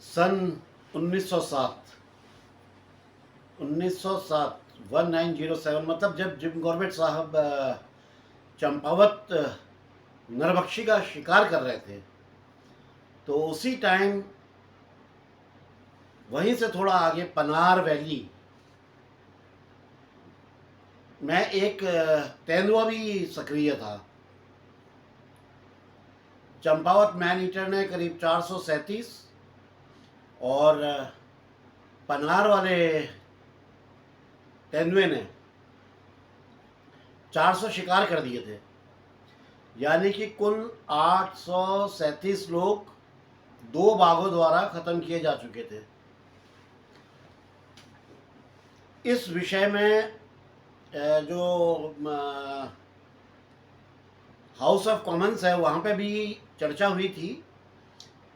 सन 1907 1907 मतलब जब Jim Corbett साहब चंपावत नरभक्षी का शिकार कर रहे थे, तो उसी टाइम वहीं से थोड़ा आगे पनार वैली में एक तेंदुआ भी सक्रिय था। चंपावत मैन ईटर ने करीब 437 और पनार वाले तेंदुए ने 400 शिकार कर दिए थे। यानी कि कुल 837 लोग दो बाघों द्वारा खत्म किए जा चुके थे। इस विषय में जो हाउस ऑफ कॉमन्स है वहाँ पे भी चर्चा हुई थी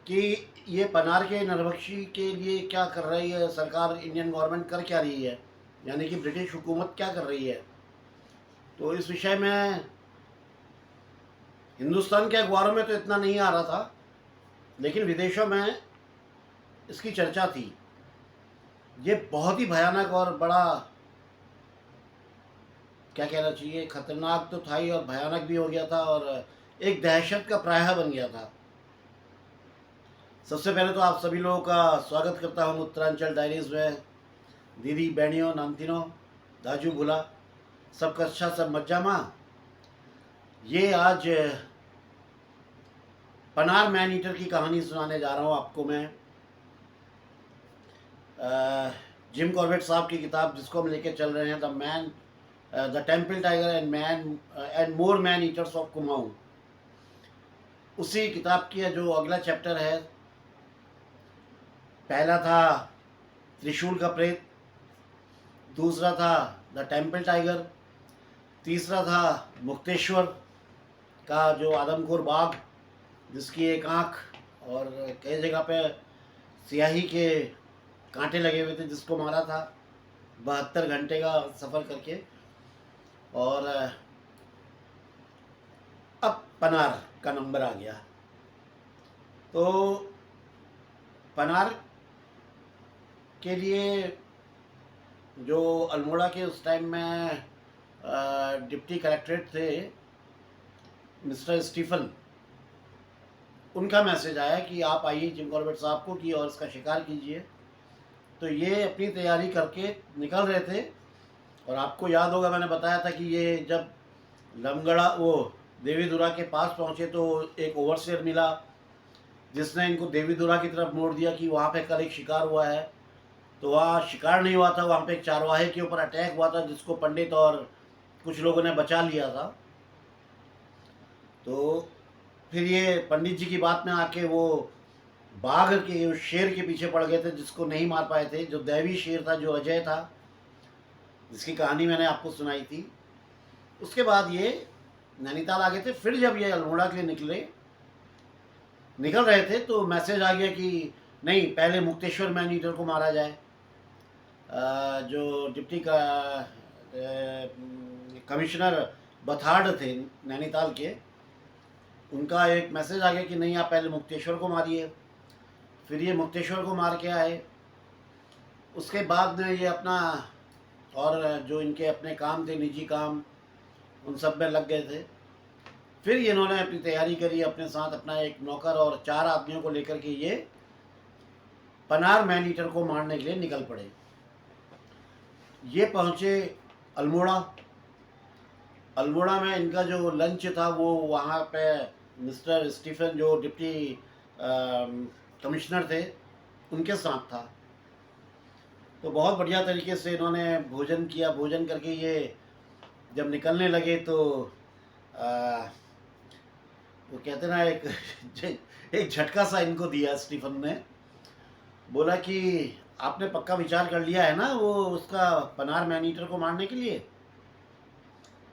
कि ये पनार के नरभक्षी के लिए क्या कर रही है सरकार, इंडियन गवर्नमेंट कर क्या रही है, यानी कि ब्रिटिश हुकूमत क्या कर रही है। तो इस विषय में हिंदुस्तान के अखबारों में तो इतना नहीं आ रहा था, लेकिन विदेशों में इसकी चर्चा थी। ये बहुत ही भयानक और बड़ा, क्या कहना चाहिए, खतरनाक तो था ही और भयानक भी हो गया था और एक दहशत का प्रायः बन गया था। सबसे पहले तो आप सभी लोगों का स्वागत करता हूँ उत्तरांचल डायरीज में। दीदी बहनियों नामतीनों दाजू भूला सबका अच्छा, सब मज्जामा। ये आज पनार मैन ईटर की कहानी सुनाने जा रहा हूँ आपको मैं। जिम कॉर्बेट साहब की किताब जिसको हम लेके चल रहे हैं, the temple tiger and more man eaters of Kumaon, उसी किताब की जो अगला चैप्टर है। पहला था त्रिशूल का प्रेत, दूसरा था द टेम्पल टाइगर, तीसरा था मुक्तेश्वर का जो आदमखोर बाघ जिसकी एक आँख और कई जगह पे स्याही के कांटे लगे हुए थे, जिसको मारा था 72 घंटे का सफ़र करके। और अब पनार का नंबर आ गया। तो पनार के लिए जो अल्मोड़ा के उस टाइम में डिप्टी कलेक्ट्रेट थे मिस्टर स्टीफन, उनका मैसेज आया कि आप आइए जिम कॉर्बेट साहब को कि और इसका शिकार कीजिए। तो ये अपनी तैयारी करके निकल रहे थे। और आपको याद होगा मैंने बताया था कि ये जब लमगड़ा वो देवीधुरा के पास पहुँचे तो एक ओवरसेयर मिला जिसने इनको देवीधुरा की तरफ मोड़ दिया कि वहाँ पे कल एक शिकार हुआ है। तो वहाँ शिकार नहीं हुआ था, वहाँ पे एक चारवाहे के ऊपर अटैक हुआ था जिसको पंडित और कुछ लोगों ने बचा लिया था। तो फिर ये पंडित जी की बात में आके वो बाघ के शेर के पीछे पड़ गए थे जिसको नहीं मार पाए थे, जो दैवी शेर था, जो अजय था, जिसकी कहानी मैंने आपको सुनाई थी। उसके बाद ये नैनीताल आ गए थे। फिर जब ये अल्मोड़ा के लिए निकल रहे थे तो मैसेज आ गया कि नहीं, पहले मुक्तेश्वर मैन ईटर को मारा जाए। जो डिप्टी का कमिश्नर बथाड़ थे नैनीताल के, उनका एक मैसेज आ गया कि नहीं, आप पहले मुक्तेश्वर को मारिए। फिर ये मुक्तेश्वर को मार के आए। उसके बाद में ये अपना और जो इनके अपने काम थे, निजी काम, उन सब में लग गए थे। फिर इन्होंने अपनी तैयारी करी, अपने साथ अपना एक नौकर और 4 आदमियों को लेकर के ये पनार मैन ईटर को मारने के लिए निकल पड़े। ये पहुँचे अल्मोड़ा। अल्मोड़ा में इनका जो लंच था वो वहाँ पे मिस्टर स्टीफन जो डिप्टी कमिश्नर थे उनके साथ था। तो बहुत बढ़िया तरीके से इन्होंने भोजन किया। भोजन करके ये जब निकलने लगे तो वो कहते ना, एक झटका सा इनको दिया स्टीफन ने। बोला कि आपने पक्का विचार कर लिया है ना वो उसका पनार मैन ईटर को मारने के लिए।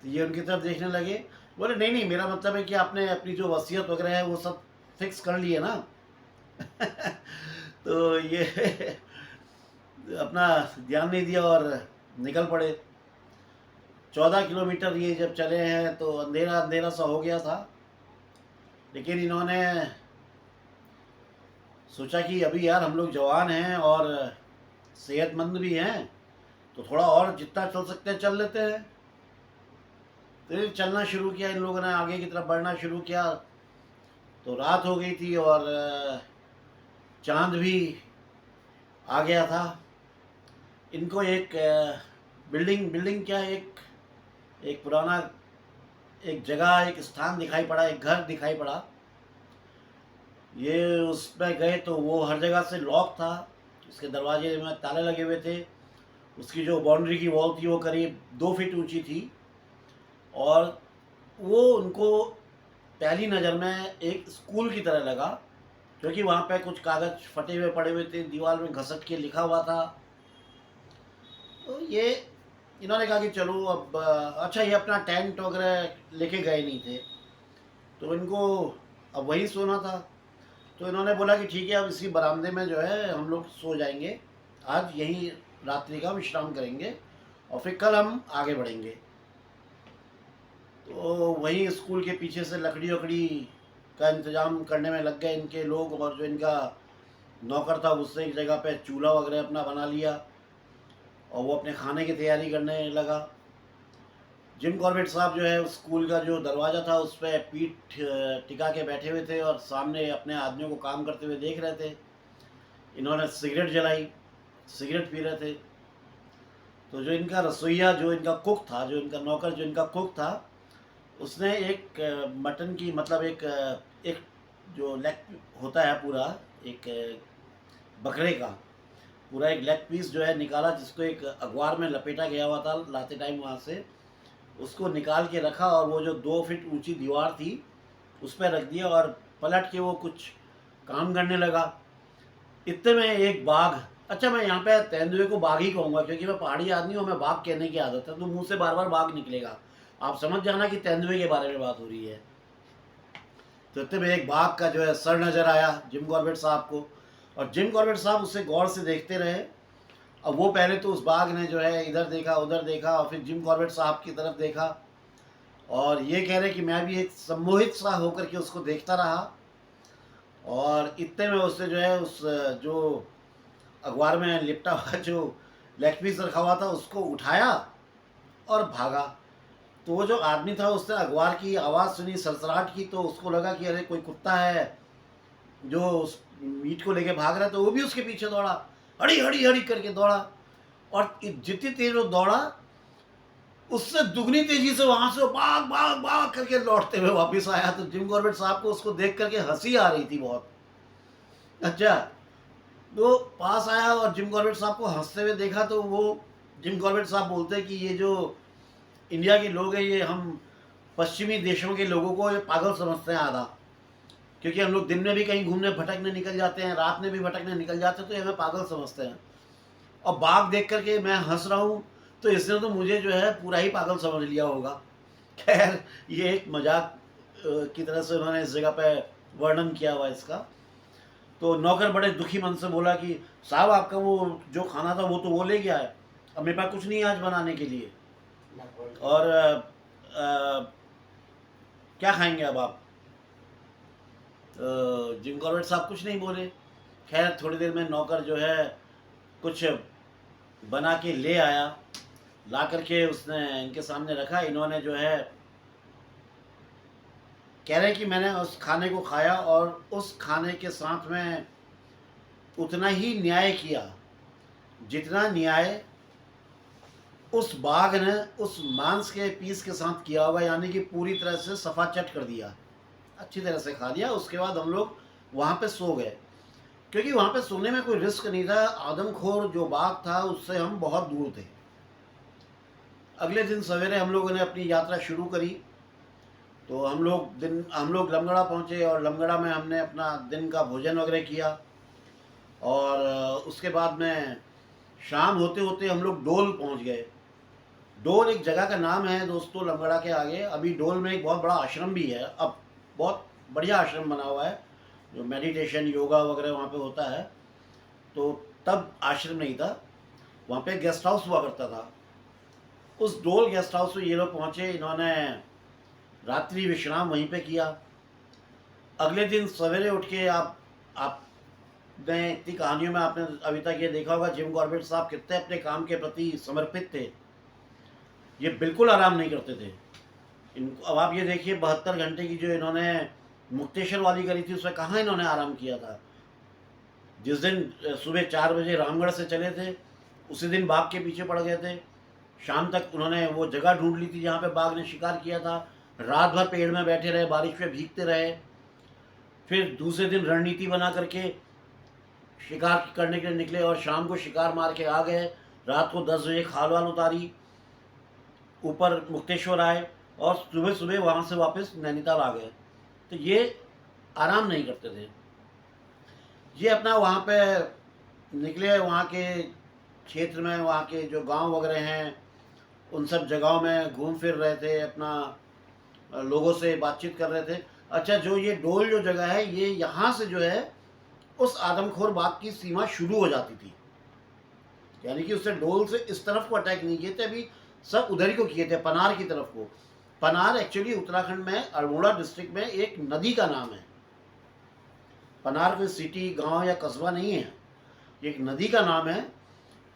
तो ये उनकी तरफ देखने लगे। बोले नहीं नहीं, मेरा मतलब है कि आपने अपनी जो वसीयत वगैरह है वो सब फिक्स कर लिए ना। तो ये अपना ध्यान नहीं दिया और निकल पड़े। 14 किलोमीटर ये जब चले हैं तो अंधेरा अंधेरा सा हो गया था, लेकिन इन्होंने सोचा कि अभी यार हम लोग जवान हैं और सेहतमंद भी हैं, तो थोड़ा और जितना चल सकते हैं चल लेते हैं। फिर चलना शुरू किया, इन लोगों ने आगे की तरफ बढ़ना शुरू किया। तो रात हो गई थी और चांद भी आ गया था। इनको एक बिल्डिंग बिल्डिंग क्या, एक एक पुराना एक जगह, एक स्थान दिखाई पड़ा, एक घर दिखाई पड़ा। ये उसमें गए तो वो हर जगह से लॉक था, उसके दरवाजे में ताले लगे हुए थे। उसकी जो बाउंड्री की वॉल थी वो करीब 2 फीट ऊंची थी। और वो उनको पहली नज़र में एक स्कूल की तरह लगा, क्योंकि वहाँ पे कुछ कागज़ फटे हुए पड़े हुए थे, दीवार में घसट के लिखा हुआ था। तो ये इन्होंने कहा कि चलो अब अच्छा, ये अपना टेंट वगैरह लेके गए नहीं थे, तो इनको अब वहीं सोना था। तो इन्होंने बोला कि ठीक है, अब इसी बरामदे में जो है हम लोग सो जाएंगे, आज यहीं रात्रि का विश्राम करेंगे और फिर कल हम आगे बढ़ेंगे। तो वहीं स्कूल के पीछे से लकड़ी वकड़ी का इंतज़ाम करने में लग गए इनके लोग, और जो इनका नौकर था उससे एक जगह पे चूल्हा वगैरह अपना बना लिया और वो अपने खाने की तैयारी करने लगा। जिम कॉर्बेट साहब जो है, उस स्कूल का जो दरवाज़ा था उस पर पीठ टिका के बैठे हुए थे और सामने अपने आदमियों को काम करते हुए देख रहे थे। इन्होंने सिगरेट जलाई, सिगरेट पी रहे थे। तो जो इनका रसोइया, जो इनका कुक था, जो इनका नौकर, जो इनका कुक था, उसने एक मटन की, मतलब एक जो लेग होता है पूरा, एक बकरे का पूरा एक लेग पीस जो है निकाला, जिसको एक अखबार में लपेटा गया हुआ था लाते टाइम वहाँ से, उसको निकाल के रखा और वो जो 2 फीट ऊंची दीवार थी उस पर रख दिया और पलट के वो कुछ काम करने लगा। इतने में एक बाघ, अच्छा मैं यहाँ पे तेंदुए को बाघ ही कहूँगा क्योंकि मैं पहाड़ी आदमी हूँ, मैं बाघ कहने की आदत है, तो मुंह से बार बार बाघ निकलेगा, आप समझ जाना कि तेंदुए के बारे में बात हो रही है। तो इतने में एक बाघ का जो है सर नज़र आया जिम कॉर्बेट साहब को, और जिम कॉर्बेट साहब उससे गौर से देखते रहे। अब वो पहले तो उस बाघ ने जो है इधर देखा उधर देखा और फिर जिम कॉर्बेट साहब की तरफ देखा, और ये कह रहे कि मैं भी एक सम्मोहित सा होकर के उसको देखता रहा। और इतने में उससे जो है उस जो अखबार में लिपटा हुआ जो लेग पीस रखा हुआ था उसको उठाया और भागा। तो वो जो आदमी था उसने अखबार की आवाज़ सुनी, सरसराहट की, तो उसको लगा कि अरे कोई कुत्ता है जो उस मीट को लेके भाग रहा है, तो वो भी उसके पीछे दौड़ा, हड़ी हड़ी हड़ी करके दौड़ा। और जितनी तेज वो दौड़ा उससे दुगनी तेजी से वहां से भाग भाग भाग करके लौटते हुए वापस आया। तो जिम कॉर्बेट साहब को उसको देख करके हंसी आ रही थी बहुत। अच्छा, तो पास आया और जिम कॉर्बेट साहब को हंसते हुए देखा, तो वो जिम कॉर्बेट साहब बोलते हैं कि ये जो इंडिया के लोग हैं, ये हम पश्चिमी देशों के लोगों को ये पागल समझते हैं आधा, क्योंकि हम लोग दिन में भी कहीं घूमने भटकने निकल जाते हैं, रात में भी भटकने निकल जाते हैं, तो ये हमें पागल समझते हैं। और बाघ देख करके मैं हंस रहा हूँ, तो इसने तो मुझे जो है पूरा ही पागल समझ लिया होगा। खैर, ये एक मजाक की तरह से उन्होंने इस जगह पे वर्णन किया हुआ इसका। तो नौकर बड़े दुखी मन से बोला कि साहब आपका वो जो खाना था वो तो वो ले गया है, अब मेरे पास कुछ नहीं है आज बनाने के लिए, और क्या खाएंगे अब आप। जिम कॉर्बेट साहब कुछ नहीं बोले। खैर थोड़ी देर में नौकर जो है कुछ बना के ले आया, ला करके उसने इनके सामने रखा। इन्होंने जो है कह रहे कि मैंने उस खाने को खाया और उस खाने के साथ में उतना ही न्याय किया जितना न्याय उस बाघ ने उस मांस के पीस के साथ किया होगा, यानी कि पूरी तरह से सफा चट कर दिया, अच्छी तरह से खा लिया। उसके बाद हम लोग वहाँ पे सो गए, क्योंकि वहाँ पे सोने में कोई रिस्क नहीं था। आदमखोर जो बाघ था उससे हम बहुत दूर थे। अगले दिन सवेरे हम लोगों ने अपनी यात्रा शुरू करी। तो हम लोग लमगड़ा पहुँचे और लमगड़ा में हमने अपना दिन का भोजन वगैरह किया। और उसके बाद में शाम होते होते हम लोग डोल पहुँच गए। डोल एक जगह का नाम है दोस्तों, लमगड़ा के आगे। अभी डोल में एक बहुत बड़ा आश्रम भी है, अब बहुत बढ़िया आश्रम बना हुआ है, जो मेडिटेशन योगा वगैरह वहाँ पे होता है। तो तब आश्रम नहीं था, वहाँ पे गेस्ट हाउस हुआ करता था। उस डोल गेस्ट हाउस में ये लोग पहुँचे, इन्होंने रात्रि विश्राम वहीं पे किया। अगले दिन सवेरे उठ के आप ने इतनी कहानियों में आपने अभी तक ये देखा होगा जिम कॉर्बेट साहब कितने अपने काम के प्रति समर्पित थे। ये बिल्कुल आराम नहीं करते थे। इनको अब आप ये देखिए 72 घंटे की जो इन्होंने मुक्तेश्वर वाली करी थी, उसमें कहाँ इन्होंने आराम किया था। जिस दिन सुबह 4 बजे रामगढ़ से चले थे, उसी दिन बाघ के पीछे पड़ गए थे। शाम तक उन्होंने वो जगह ढूंढ ली थी जहाँ पे बाघ ने शिकार किया था। रात भर पेड़ में बैठे रहे, बारिश में भीगते रहे। फिर दूसरे दिन रणनीति बना करके शिकार करने के लिए निकले और शाम को शिकार मार के आ गए। रात को 10 बजे खाल वाल उतारी, ऊपर मुक्तेश्वर आए और सुबह सुबह वहाँ से वापस नैनीताल आ गए। तो ये आराम नहीं करते थे। ये अपना वहाँ पे निकले, वहाँ के क्षेत्र में, वहाँ के जो गांव वगैरह हैं उन सब जगहों में घूम फिर रहे थे, अपना लोगों से बातचीत कर रहे थे। अच्छा, जो ये डोल जो जगह है, ये यहाँ से जो है उस आदमखोर बाघ की सीमा शुरू हो जाती थी। यानी कि उसने डोल से इस तरफ को अटैक नहीं किए थे, अभी सब उधर ही को किए थे, पनार की तरफ को। पनार एक्चुअली उत्तराखंड में अल्मोड़ा डिस्ट्रिक्ट में एक नदी का नाम है। पनार कोई सिटी, गांव या कस्बा नहीं है, एक नदी का नाम है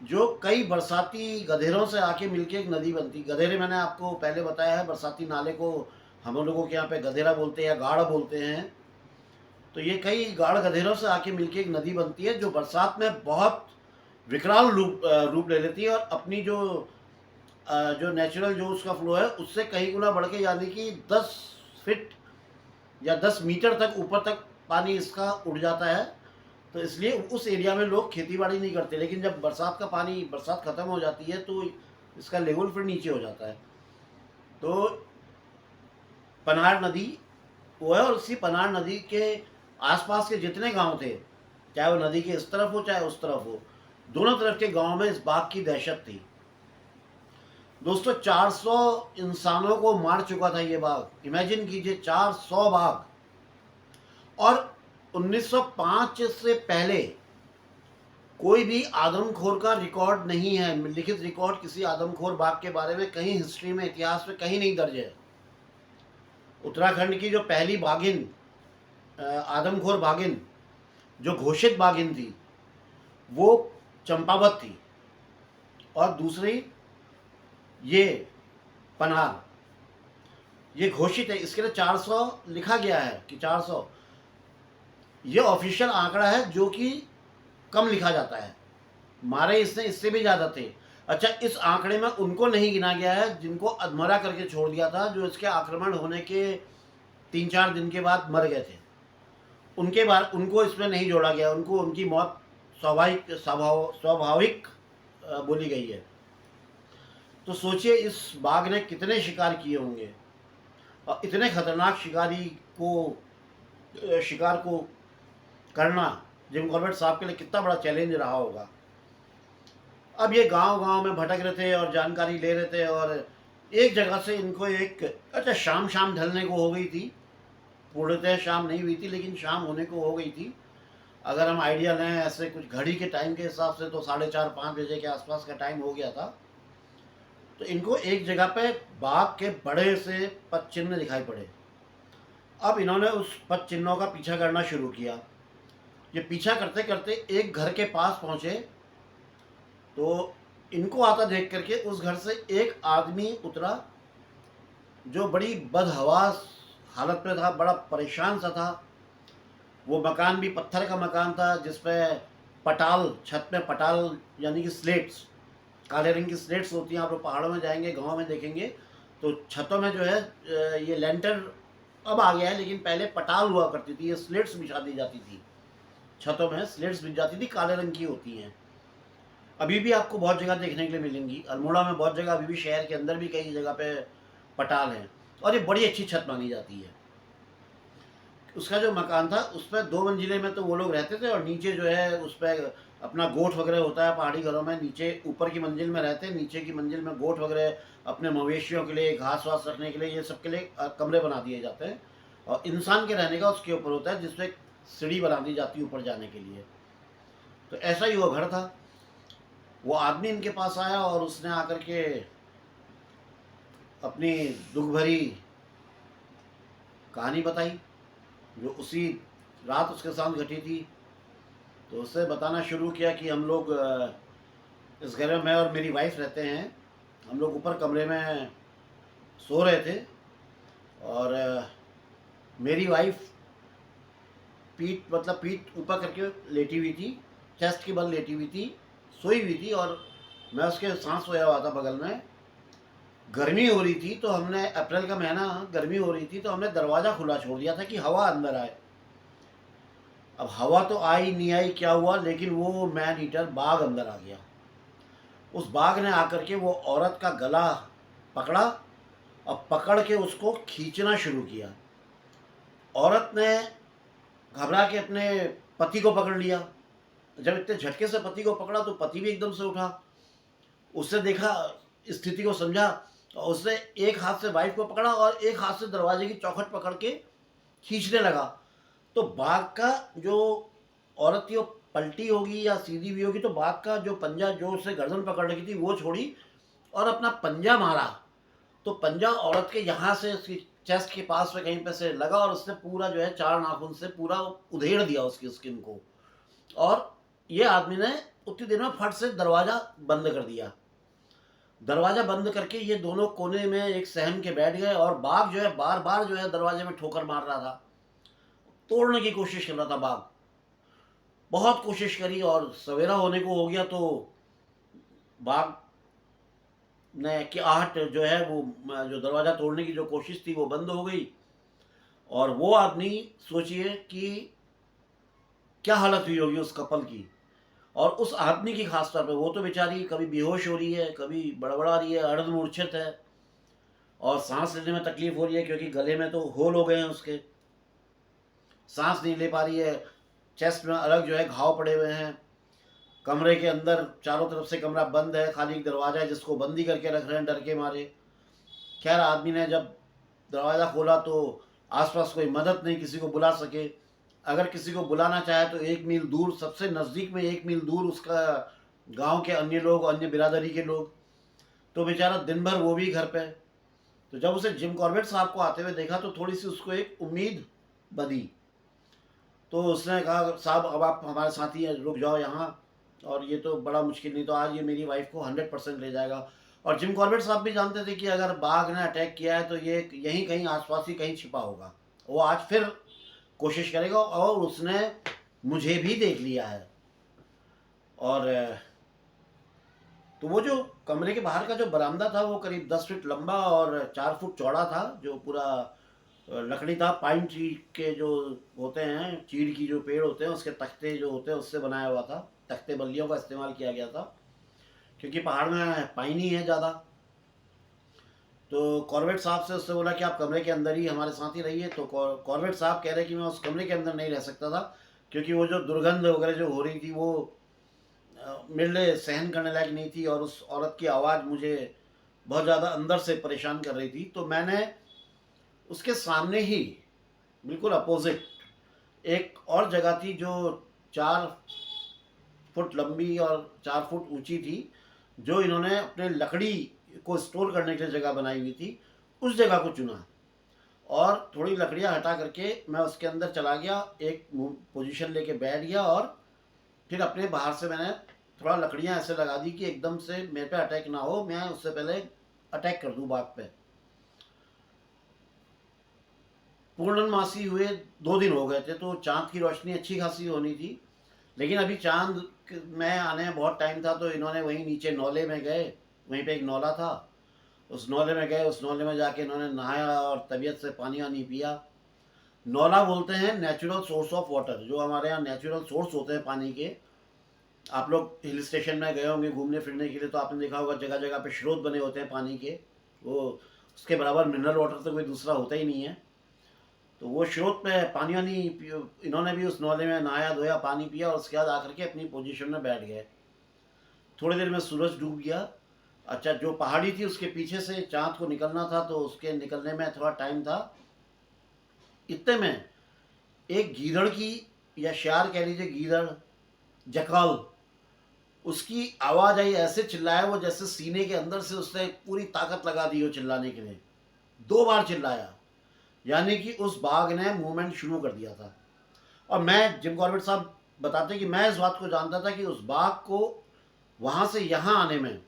जो कई बरसाती गधेरों से आके मिलके एक नदी बनती। गधेरे मैंने आपको पहले बताया है, बरसाती नाले को हम लोगों के यहाँ पे गधेरा बोलते हैं या गाढ़ बोलते हैं। तो ये कई गाढ़ गधेरों से आके मिलके एक नदी बनती है जो बरसात में बहुत विकराल रूप ले लेती है और अपनी जो नेचुरल जो उसका फ्लो है उससे कहीं गुना बढ़ के, यानी कि 10 फीट या 10 मीटर तक ऊपर तक पानी इसका उड़ जाता है। तो इसलिए उस एरिया में लोग खेती बाड़ी नहीं करते। लेकिन जब बरसात ख़त्म हो जाती है तो इसका लेवल फिर नीचे हो जाता है। तो पनार नदी वो है, और उसी पनार नदी के आसपास के जितने गांव थे, चाहे वो नदी के इस तरफ हो चाहे उस तरफ हो, दोनों तरफ के गांव में इस बाघ की दहशत थी। दोस्तों 400 इंसानों को मार चुका था ये बाघ। इमेजिन कीजिए 400 बाघ। और 1905 से पहले कोई भी आदमखोर का रिकॉर्ड नहीं है, लिखित रिकॉर्ड किसी आदमखोर बाघ के बारे में कहीं हिस्ट्री में, इतिहास में कहीं नहीं दर्ज है। उत्तराखंड की जो पहली बाघिन, आदमखोर बाघिन जो घोषित बाघिन थी, वो चंपावत थी। और दूसरी ये पनार, ये घोषित है। इसके लिए 400 लिखा गया है कि 400 ये ऑफिशियल आंकड़ा है, जो कि कम लिखा जाता है। मारे इससे भी ज़्यादा थे। अच्छा, इस आंकड़े में उनको नहीं गिना गया है जिनको अधमरा करके छोड़ दिया था, जो इसके आक्रमण होने के 3-4 दिन के बाद मर गए थे। उनको इसमें नहीं जोड़ा गया। उनको उनकी मौत स्वाभाविक बोली गई है। तो सोचिए इस बाघ ने कितने शिकार किए होंगे, और इतने खतरनाक शिकार को करना जिम कॉर्बेट साहब के लिए कितना बड़ा चैलेंज रहा होगा। अब ये गांव-गांव में भटक रहे थे और जानकारी ले रहे थे, और एक जगह से इनको अच्छा, शाम ढलने को हो गई थी। पूर्णतः शाम नहीं हुई थी, लेकिन शाम होने को हो गई थी। अगर हम आइडिया लें ऐसे कुछ घड़ी के टाइम के हिसाब से तो 4:30-5 बजे के आसपास का टाइम हो गया था। तो इनको एक जगह पे बाघ के बड़े से पद चिन्ह दिखाई पड़े। अब इन्होंने उस पद चिन्हों का पीछा करना शुरू किया। ये पीछा करते करते एक घर के पास पहुंचे, तो इनको आता देख करके उस घर से एक आदमी उतरा जो बड़ी बदहवास हालत में था, बड़ा परेशान सा था। वो मकान भी पत्थर का मकान था, जिसपे पटाल, छत में पटाल यानी कि स्लेट्स, काले रंग की स्लेट्स होती हैं। आप लोग पहाड़ों में जाएंगे, गांव में देखेंगे तो छतों में जो है ये लेंटर अब आ गया है, लेकिन पहले पटाल हुआ करती थी। ये स्लेट्स बिछा दी जाती थी, छतों में स्लेट्स बिछ जाती थी, काले रंग की होती हैं। अभी भी आपको बहुत जगह देखने के लिए मिलेंगी। अल्मोड़ा में बहुत जगह, अभी भी शहर के अंदर भी कई जगह पे पटाल हैं, और ये बड़ी अच्छी छत मानी जाती है। उसका जो मकान था उस पर 2 मंजिले में तो वो लोग रहते थे, और नीचे जो है उस पर अपना गोठ वगैरह होता है पहाड़ी घरों में। नीचे ऊपर की मंजिल में रहते हैं, नीचे की मंजिल में गोठ वगैरह, अपने मवेशियों के लिए घास वास रखने के लिए, ये सब के लिए कमरे बना दिए जाते हैं। और इंसान के रहने का उसके ऊपर होता है, जिसपे सीढ़ी बना दी जाती है ऊपर जाने के लिए। तो ऐसा ही वो घर था। वो आदमी इनके पास आया और उसने आकर के अपनी दुख भरी कहानी बताई, जो उसी रात उसके साथ घटी थी। तो उससे बताना शुरू किया कि हम लोग इस घर में मैं और मेरी वाइफ रहते हैं। हम लोग ऊपर कमरे में सो रहे थे और मेरी वाइफ पीठ ऊपर करके लेटी हुई थी, चेस्ट के बल लेटी हुई थी, सोई हुई थी और मैं उसके साथ सोया हुआ था बगल में। गर्मी हो रही थी तो हमने, अप्रैल का महीना, गर्मी हो रही थी तो हमने दरवाज़ा खुला छोड़ दिया था कि हवा अंदर आए। अब हवा तो आई नहीं आई क्या हुआ, लेकिन वो मैन ईटर बाघ अंदर आ गया। उस बाघ ने आकर के वो औरत का गला पकड़ा और पकड़ के उसको खींचना शुरू किया। औरत ने घबरा के अपने पति को पकड़ लिया। जब इतने झटके से पति को पकड़ा तो पति भी एकदम से उठा। उसने देखा, स्थिति को समझा और उसने एक हाथ से वाइफ को पकड़ा और एक हाथ से दरवाजे की चौखट पकड़ के खींचने लगा। तो बाघ का जो, औरत थी वो पलटी होगी या सीधी भी होगी, तो बाघ का जो पंजा, जो उसे गर्दन पकड़ रखी थी, वो छोड़ी और अपना पंजा मारा। तो पंजा औरत के यहाँ से उसकी चेस्ट के पास में कहीं पे से लगा और उसने पूरा जो है 4 नाखून से पूरा उधेड़ दिया उसकी स्किन को। और ये आदमी ने उतनी देर में फट से दरवाज़ा बंद कर दिया। दरवाज़ा बंद करके ये दोनों कोने में एक सहम के बैठ गए और बाघ जो है बार बार जो है दरवाजे में ठोकर मार रहा था, तोड़ने की कोशिश कर रहा था बाघ। बहुत कोशिश करी और सवेरा होने को हो गया तो बाघ ने की आहट जो है वो, जो दरवाज़ा तोड़ने की जो कोशिश थी वो बंद हो गई। और वो आदमी, सोचिए कि क्या हालत हुई होगी उस कपल की। और उस आदमी की खास तौर पे, वो तो बेचारी कभी बेहोश हो रही है, कभी बड़बड़ा रही है, अर्ध मूर्छित है और सांस लेने में तकलीफ हो रही है क्योंकि गले में तो होल हो गए हैं उसके, सांस नहीं ले पा रही है। चेस्ट में अलग जो है घाव पड़े हुए हैं। कमरे के अंदर चारों तरफ से कमरा बंद है, खाली एक दरवाज़ा है जिसको बंद ही करके रख रहे हैं डर के मारे। खैर आदमी ने जब दरवाज़ा खोला तो आसपास कोई मदद नहीं, किसी को बुला सके। अगर किसी को बुलाना चाहे तो 1 मील दूर, सबसे नज़दीक में 1 मील दूर उसका गांव के अन्य लोग, अन्य बिरादरी के लोग। तो बेचारा दिन भर वो भी घर पे। तो जब उसे जिम कॉर्बेट साहब को आते हुए देखा तो थोड़ी सी उसको एक उम्मीद बनी। तो उसने कहा, साहब अब आप हमारे साथ ही हैं, रुक जाओ यहाँ, और ये तो बड़ा मुश्किल, नहीं तो आज ये मेरी वाइफ को 100% ले जाएगा। और जिम कॉर्बेट साहब भी जानते थे कि अगर बाघ ने अटैक किया है तो ये यहीं कहीं आसपास ही कहीं छिपा होगा, वो आज फिर कोशिश करेगा। और उसने मुझे भी देख लिया है। और तो वो जो कमरे के बाहर का जो बरामदा था वो करीब 10 फीट लंबा और 4 फुट चौड़ा था, जो पूरा लकड़ी था, पाइन ट्री के जो होते हैं, चीड़ की जो पेड़ होते हैं उसके तख्ते जो होते हैं उससे बनाया हुआ था। तख्ते बल्लियों का इस्तेमाल किया गया था क्योंकि पहाड़ में पाइन ही है ज़्यादा। तो कॉर्बेट साहब से उससे बोला कि आप कमरे के अंदर ही हमारे साथ ही रहिए। तो कॉर्बेट साहब कह रहे कि मैं उस कमरे के अंदर नहीं रह सकता था क्योंकि वो जो दुर्गंध वगैरह जो हो रही थी वो मेरे लिए सहन करने लायक नहीं थी और उस औरत की आवाज़ मुझे बहुत ज़्यादा अंदर से परेशान कर रही थी। तो मैंने उसके सामने ही, बिल्कुल अपोजिट, एक और जगह थी जो 4 फुट लंबी और 4 फुट ऊंची थी, जो इन्होंने अपने लकड़ी को स्टोर करने के लिए जगह बनाई हुई थी। उस जगह को चुना और थोड़ी लकड़ियाँ हटा करके मैं उसके अंदर चला गया, एक पोजीशन लेके बैठ गया और फिर अपने बाहर से मैंने थोड़ा लकड़ियाँ ऐसे लगा दी कि एकदम से मेरे पे अटैक ना हो, मैं उससे पहले अटैक कर दूँ बाघ पे। पूर्णमासी हुए 2 दिन हो गए थे तो चाँद की रोशनी अच्छी खासी होनी थी, लेकिन अभी चाँद में आने में बहुत टाइम था। तो इन्होंने वहीं नीचे नौले में गए, वहीं पे एक नौला था, उस नौले में गए, उस नौले में जाके इन्होंने नहाया और तबीयत से पानी वानी पिया। नौला बोलते हैं नेचुरल सोर्स ऑफ वाटर, जो हमारे यहाँ नेचुरल सोर्स होते हैं पानी के। आप लोग हिल स्टेशन में गए होंगे घूमने फिरने के लिए तो आपने देखा होगा जगह जगह पे स्रोत बने होते हैं पानी के, वो उसके बराबर मिनरल वाटर तो कोई दूसरा होता ही नहीं है। तो वो स्रोत में पानी वानी इन्होंने भी उस नौले में नहाया धोया, पानी पिया और उसके बाद आकर के अपनी पोजीशन में बैठ गए। थोड़ी देर में सूरज डूब गया। अच्छा, जो पहाड़ी थी उसके पीछे से चाँद को निकलना था तो उसके निकलने में थोड़ा टाइम था। इतने में एक गीदड़ की, या शार कह लीजिए, गीदड़, जकाल, उसकी आवाज़ आई, ऐसे चिल्लाया वो जैसे सीने के अंदर से उसने पूरी ताकत लगा दी हो चिल्लाने के लिए। 2 बार चिल्लाया, यानी कि उस बाघ ने मूवमेंट शुरू कर दिया था। और मैं, जिम कॉर्बेट साहब बताते कि मैं इस बात को जानता था कि उस बाघ को वहाँ से यहाँ आने में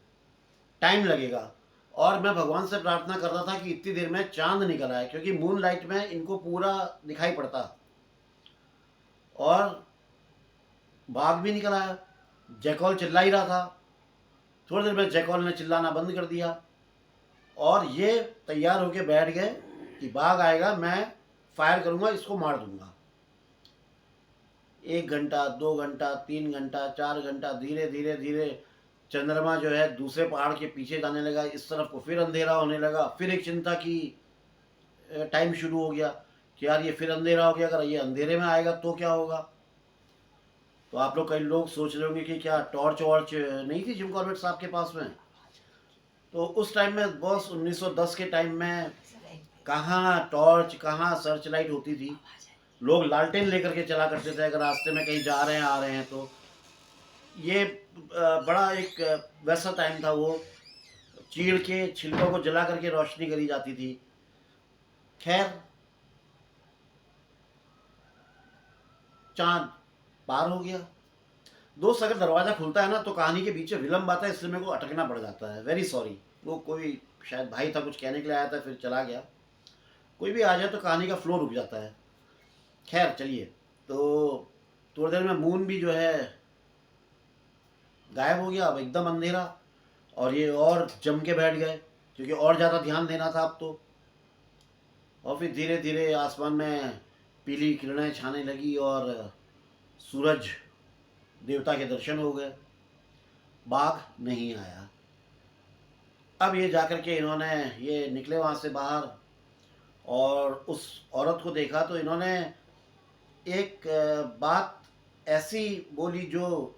टाइम लगेगा, और मैं भगवान से प्रार्थना कर रहा था कि इतनी देर में चांद निकल आए, क्योंकि मून लाइट में इनको पूरा दिखाई पड़ता। और बाघ भी निकल आया। जैकॉल चिल्ला ही रहा था। थोड़ी देर में जैकॉल ने चिल्लाना बंद कर दिया और ये तैयार होके बैठ गए कि बाघ आएगा, मैं फायर करूंगा, इसको मार दूंगा। 1 घंटा, 2 घंटा, 3 घंटा, 4 घंटा, धीरे धीरे धीरे चंद्रमा जो है दूसरे पहाड़ के पीछे जाने लगा। इस तरफ को फिर अंधेरा होने लगा। फिर एक चिंता की टाइम शुरू हो गया कि यार ये फिर अंधेरा हो गया, अगर ये अंधेरे में आएगा तो क्या होगा। तो आप लोग, कई लोग सोच रहे होंगे कि क्या टॉर्च वॉर्च नहीं थी जिम कॉर्बेट साहब के पास में। तो उस टाइम में बॉस 1910 के टाइम में कहाँ टॉर्च, कहाँ सर्च लाइट होती थी। लोग लालटेन लेकर के चला करते थे अगर रास्ते में कहीं जा रहे हैं, आ रहे हैं। तो ये बड़ा एक वैसा टाइम था वो। चीड़ के छिलकों को जला करके रोशनी करी जाती थी। खैर, चांद पार हो गया। दोस्त, अगर दरवाज़ा खुलता है ना तो कहानी के बीच में विलम्ब आता है, इसलिए मेरे को अटकना पड़ जाता है। Very sorry. वो कोई शायद भाई था, कुछ कहने के लिए आया था, फिर चला गया। कोई भी आ जाए तो कहानी का फ्लो रुक जाता है। खैर चलिए, तो थोड़ी देर में मून भी जो है गायब हो गया। अब एकदम अंधेरा, और ये और जम के बैठ गए क्योंकि और ज़्यादा ध्यान देना था अब तो। और फिर धीरे धीरे आसमान में पीली किरणें छाने लगी और सूरज देवता के दर्शन हो गए। बाघ नहीं आया। अब ये जाकर के इन्होंने, ये निकले वहाँ से बाहर और उस औरत को देखा, तो इन्होंने एक बात ऐसी बोली जो,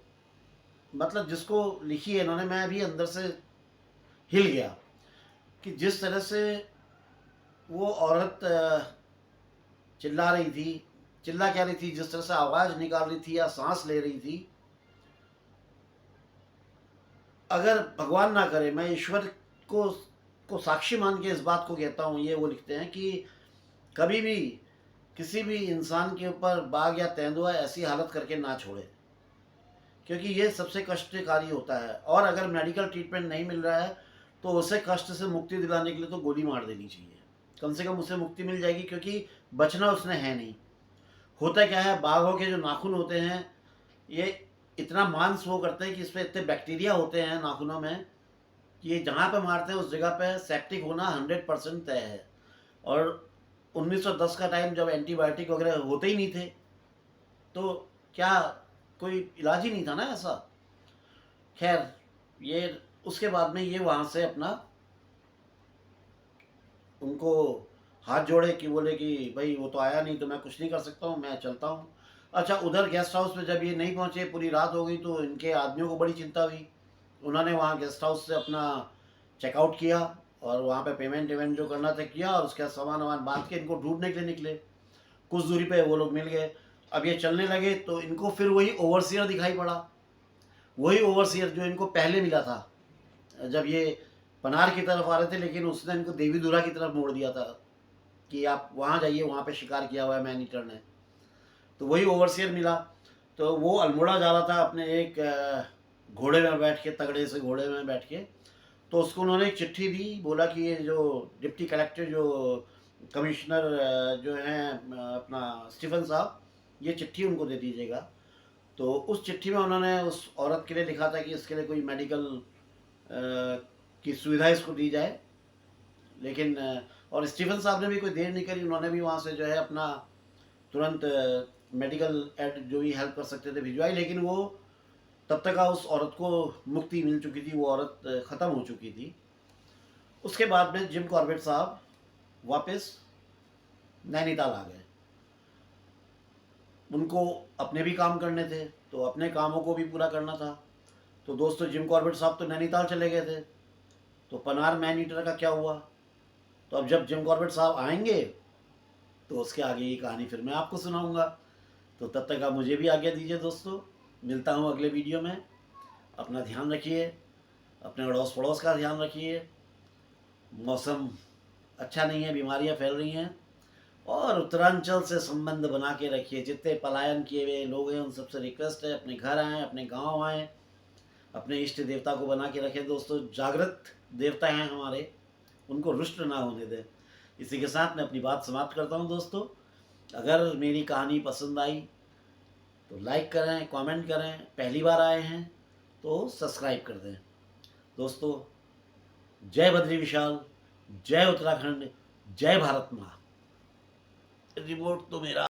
मतलब जिसको लिखी है इन्होंने, मैं अभी अंदर से हिल गया कि जिस तरह से वो औरत चिल्ला रही थी, चिल्ला क्या रही थी, जिस तरह से आवाज़ निकाल रही थी या सांस ले रही थी। अगर भगवान ना करे, मैं ईश्वर को साक्षी मान के इस बात को कहता हूँ, ये वो लिखते हैं कि कभी भी किसी भी इंसान के ऊपर बाघ या तेंदुआ ऐसी हालत करके ना छोड़े, क्योंकि ये सबसे कष्टकारी होता है। और अगर मेडिकल ट्रीटमेंट नहीं मिल रहा है तो उसे कष्ट से मुक्ति दिलाने के लिए तो गोली मार देनी चाहिए। कम से कम उसे मुक्ति मिल जाएगी, क्योंकि बचना उसने है नहीं। होता क्या है, बाघों के जो नाखून होते हैं, ये इतना मांस वो करते हैं कि इसमें इतने बैक्टीरिया होते हैं नाखूनों में कि ये जहाँ पे मारते हैं उस जगह पे सेप्टिक होना 100% तय है। और 1910 का टाइम, जब एंटीबायोटिक वगैरह होते ही नहीं थे, तो क्या कोई इलाज ही नहीं था ना ऐसा। खैर, ये उसके बाद में ये वहाँ से अपना, उनको हाथ जोड़े कि बोले कि भाई वो तो आया नहीं तो मैं कुछ नहीं कर सकता हूँ, मैं चलता हूँ। अच्छा, उधर गेस्ट हाउस में जब ये नहीं पहुँचे, पूरी रात हो गई, तो इनके आदमियों को बड़ी चिंता हुई। उन्होंने वहाँ गेस्ट हाउस से अपना चेकआउट किया और वहाँ पे पेमेंट वेमेंट जो करना था किया, और उसके बाद सामान वामान बांध के इनको ढूंढने के लिए निकले। कुछ दूरी पे वो लोग मिल गए। अब ये चलने लगे तो इनको फिर वही ओवरसियर दिखाई पड़ा। वही ओवरसियर जो इनको पहले मिला था जब ये पनार की तरफ आ रहे थे, लेकिन उसने इनको देवीधुरा की तरफ मोड़ दिया था कि आप वहाँ जाइए, वहाँ पे शिकार किया हुआ है मैन ईटर ने। तो वही ओवरसियर मिला। तो वो अल्मोड़ा जा रहा था अपने एक घोड़े में बैठ के, तगड़े से घोड़े में बैठ के। तो उसको उन्होंने एक चिट्ठी दी, बोला कि ये जो डिप्टी कलेक्टर, जो कमिश्नर जो हैं अपना स्टीफन साहब, ये चिट्ठी उनको दे दीजिएगा। तो उस चिट्ठी में उन्होंने उस औरत के लिए लिखा था कि इसके लिए कोई मेडिकल की सुविधा इसको दी जाए। लेकिन और स्टीफन साहब ने भी कोई देर नहीं करी, उन्होंने भी वहाँ से जो है अपना तुरंत मेडिकल एड जो भी हेल्प कर सकते थे भिजवाई। लेकिन वो तब तक उस औरत को मुक्ति मिल चुकी थी, वो औरत ख़त्म हो चुकी थी। उसके बाद में जिम कॉर्बेट साहब वापस नैनीताल आ गए। उनको अपने भी काम करने थे, तो अपने कामों को भी पूरा करना था। तो दोस्तों, जिम कॉर्बेट साहब तो नैनीताल चले गए थे, तो पनार मैन ईटर का क्या हुआ। तो अब जब जिम कॉर्बेट साहब आएंगे तो उसके आगे की कहानी फिर मैं आपको सुनाऊंगा। तो तब तक आप मुझे भी आज्ञा दीजिए दोस्तों। मिलता हूँ अगले वीडियो में। अपना ध्यान रखिए, अपने अड़ोस पड़ोस का ध्यान रखिए। मौसम अच्छा नहीं है, बीमारियाँ फैल रही हैं, और उत्तरांचल से संबंध बना के रखिए। जितने पलायन किए हुए लोग हैं उन सबसे रिक्वेस्ट है, अपने घर आएँ, अपने गांव आएँ, अपने इष्ट देवता को बना के रखें। दोस्तों, जागृत देवता हैं हमारे, उनको रुष्ट ना होने दें। इसी के साथ मैं अपनी बात समाप्त करता हूं। दोस्तों, अगर मेरी कहानी पसंद आई तो लाइक करें, कमेंट करें, पहली बार आए हैं तो सब्सक्राइब कर दें। दोस्तों, जय बद्री विशाल, जय उत्तराखंड, जय भारत माँ। रिमोट तो मेरा